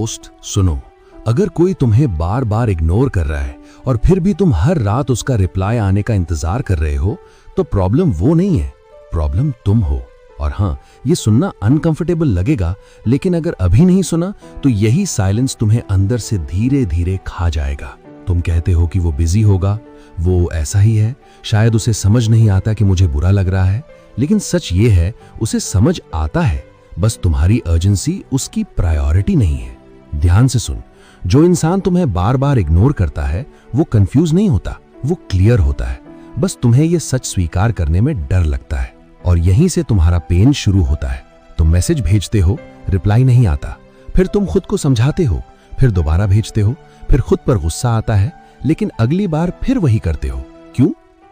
दोस्त सुनो, अगर कोई तुम्हें बार बार इग्नोर कर रहा है और फिर भी तुम हर रात उसका रिप्लाई आने का इंतजार कर रहे हो, तो प्रॉब्लम वो नहीं है, प्रॉब्लम तुम हो। और हाँ, ये सुनना अनकंफर्टेबल लगेगा, लेकिन अगर अभी नहीं सुना तो यही साइलेंस तुम्हें अंदर से धीरे धीरे खा जाएगा। तुम कहते हो कि वो बिजी होगा, वो ऐसा ही है, शायद उसे समझ नहीं आता कि मुझे बुरा लग रहा है। लेकिन सच ये है, उसे समझ आता है, बस तुम्हारी अर्जेंसी उसकी प्रायोरिटी नहीं है। ध्यान से सुन, जो इंसान तुम्हें बार बार इग्नोर करता है वो कंफ्यूज नहीं होता, वो क्लियर होता है। बस तुम्हें यह सच स्वीकार करने में डर लगता है, और यहीं से तुम्हारा पेन शुरू होता है। तुम मैसेज भेजते हो, रिप्लाई नहीं आता, फिर तुम खुद को समझाते हो, फिर दोबारा भेजते हो, फिर खुद पर गुस्सा आता है, लेकिन अगली बार फिर वही करते हो। क्यों?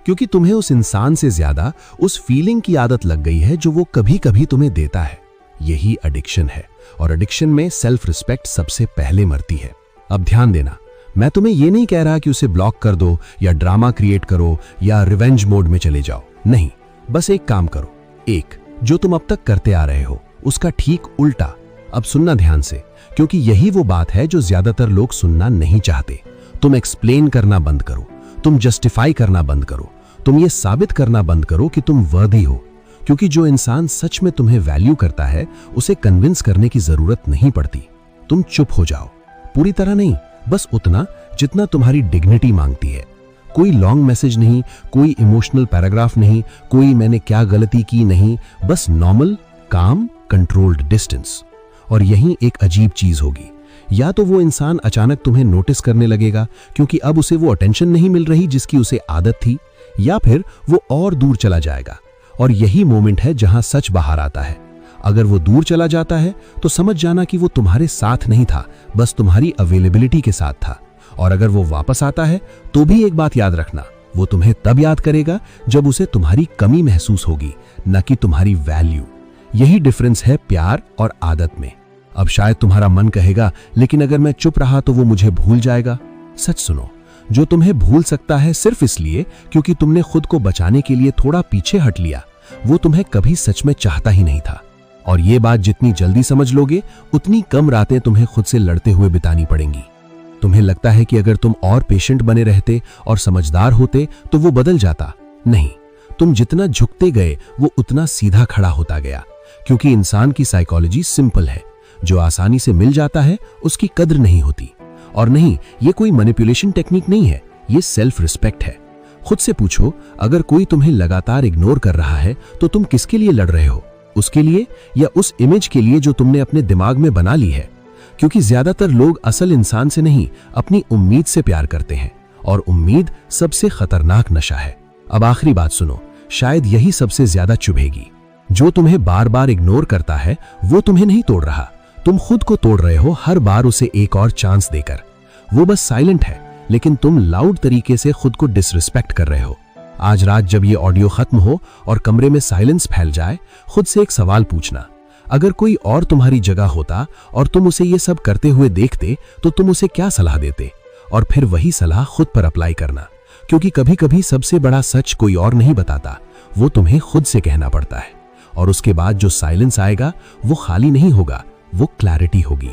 क्योंकि तुम्हें उस इंसान से ज्यादा उस फीलिंग की आदत लग गई है जो वो कभी कभी तुम्हें देता है। यही एडिक्शन है, और एडिक्शन में सेल्फ रिस्पेक्ट सबसे पहले मरती है। अब ध्यान देना, मैं तुम्हें ये नहीं कह रहा कि उसे ब्लॉक कर दो या ड्रामा क्रिएट करो या रिवेंज मोड में चले जाओ। नहीं, बस एक काम करो, एक जो तुम अब तक करते आ रहे हो उसका ठीक उल्टा। अब सुनना ध्यान से, क्योंकि यही वो बात है जो ज्यादातर लोग सुनना नहीं चाहते। तुम एक्सप्लेन करना बंद करो, तुम जस्टिफाई करना बंद करो, तुम ये साबित करना बंद करो कि तुम वर्दी हो। क्योंकि जो इंसान सच में तुम्हें वैल्यू करता है उसे कन्विंस करने की जरूरत नहीं पड़ती। तुम चुप हो जाओ, पूरी तरह नहीं, बस उतना जितना तुम्हारी डिग्निटी मांगती है। कोई लॉन्ग मैसेज नहीं, कोई इमोशनल पैराग्राफ नहीं, कोई मैंने क्या गलती की नहीं, बस नॉर्मल, काम, कंट्रोल्ड डिस्टेंस। और यही एक अजीब चीज होगी, या तो वो इंसान अचानक तुम्हें नोटिस करने लगेगा क्योंकि अब उसे वो अटेंशन नहीं मिल रही जिसकी उसे आदत थी, या फिर वो और दूर चला जाएगा। और यही मोमेंट है जहां सच बाहर आता है। अगर वो दूर चला जाता है तो समझ जाना कि वो तुम्हारे साथ नहीं था, बस तुम्हारी अवेलेबिलिटी के साथ था। और अगर वो वापस आता है तो भी एक बात याद रखना, वो तुम्हें तब याद करेगा जब उसे तुम्हारी कमी महसूस होगी, न कि तुम्हारी वैल्यू। यही डिफरेंस है प्यार और आदत में। अब शायद तुम्हारा मन कहेगा, लेकिन अगर मैं चुप रहा तो वो मुझे भूल जाएगा। सच सुनो, जो तुम्हें भूल सकता है सिर्फ इसलिए क्योंकि तुमने खुद को बचाने के लिए थोड़ा पीछे हट लिया, वो तुम्हें कभी सच में चाहता ही नहीं था। और ये बात जितनी जल्दी समझ लोगे, उतनी कम रातें तुम्हें खुद से लड़ते हुए बितानी पड़ेंगी। तुम्हें लगता है कि अगर तुम और पेशेंट बने रहते और समझदार होते तो वो बदल जाता। नहीं, तुम जितना झुकते गए वो उतना सीधा खड़ा होता गया। क्योंकि इंसान की साइकोलॉजी सिंपल है, जो आसानी से मिल जाता है उसकी कद्र नहीं होती। और नहीं, ये कोई मैनिपुलेशन टेक्निक नहीं है, ये सेल्फ रिस्पेक्ट है। खुद से पूछो, अगर कोई तुम्हें लगातार इग्नोर कर रहा है तो तुम किसके लिए लड़ रहे हो? उसके लिए या उस इमेज के लिए जो तुमने अपने दिमाग में बना ली है? क्योंकि ज्यादातर लोग असल इंसान से नहीं, अपनी उम्मीद से प्यार करते हैं, और उम्मीद सबसे खतरनाक नशा है। अब आखिरी बात सुनो, शायद यही सबसे ज्यादा चुभेगी। जो तुम्हें बार बार इग्नोर करता है वो तुम्हें नहीं तोड़ रहा, तुम खुद को तोड़ रहे हो हर बार उसे एक और चांस देकर। वो बस साइलेंट है, लेकिन तुम लाउड तरीके से खुद को डिसरिस्पेक्ट कर रहे हो। आज रात जब ये ऑडियो खत्म हो और कमरे में साइलेंस फैल जाए, खुद से एक सवाल पूछना, अगर कोई और तुम्हारी जगह होता और तुम उसे ये सब करते हुए देखते तो तुम उसे क्या सलाह देते? और फिर वही सलाह खुद पर अप्लाई करना। क्योंकि कभी कभी सबसे बड़ा सच कोई और नहीं बताता, वो तुम्हें खुद से कहना पड़ता है। और उसके बाद जो साइलेंस आएगा वो खाली नहीं होगा, वो क्लैरिटी होगी।